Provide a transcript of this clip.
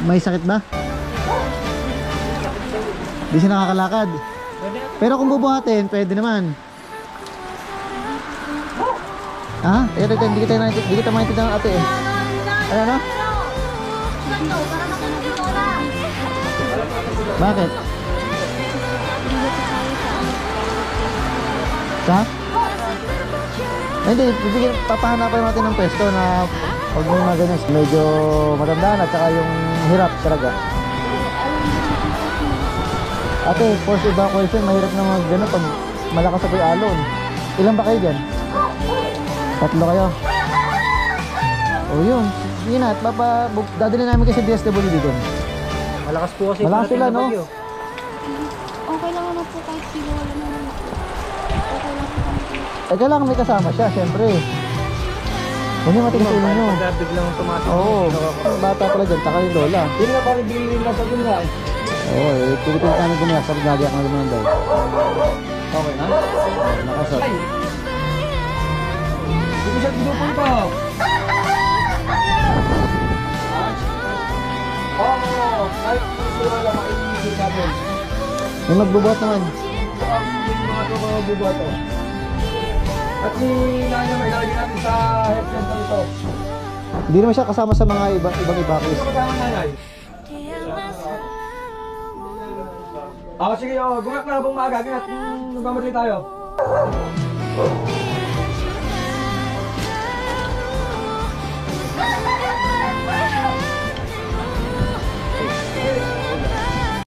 May sakit ba? Di siya nakakalakad. Pero kung bubuhatin, pwede naman. Ha? Hindi kita maintindihan ng ate eh. Ano? Bakit? Sa? Hindi, papahanapan natin ng pwesto na pag may mga ganyan, medyo matandaan at saka yung hirap talaga. Ate, force evacuation, mahirap na mga gano'n pag malakas na po yung alon. Ilan ba kayo dyan? 3 kayo? O yun, sige na, at dadali namin kayo sa DSWD doon. Malakas po kasi. Malakas sila, no? Okay lang naman po kahit sino wala naman. Okay lang po kami. Kailangan may kasama siya, syempre. Huwag niyo matigas ulo nyo. Biglang tumatak. Oo, bata pala dyan, taka yung lola. Yun nga parang bilhin nila sa gunga eh. Oo, pilipilit namin gumayak sa nagagayak na naman daw. Okay na? Nakasot. Hindi ko siya ginupo ito. Oo, kahit gusto lang makinig natin. May magbubuhat naman. Yung mga ito magbubuhat ito. At nanay may ilagay natin sa health center ito. Hindi naman siya kasama sa mga ibang evacuees. Ito magkama nanay? Sige, gumak na habang maaga. At nagmamadali tayo.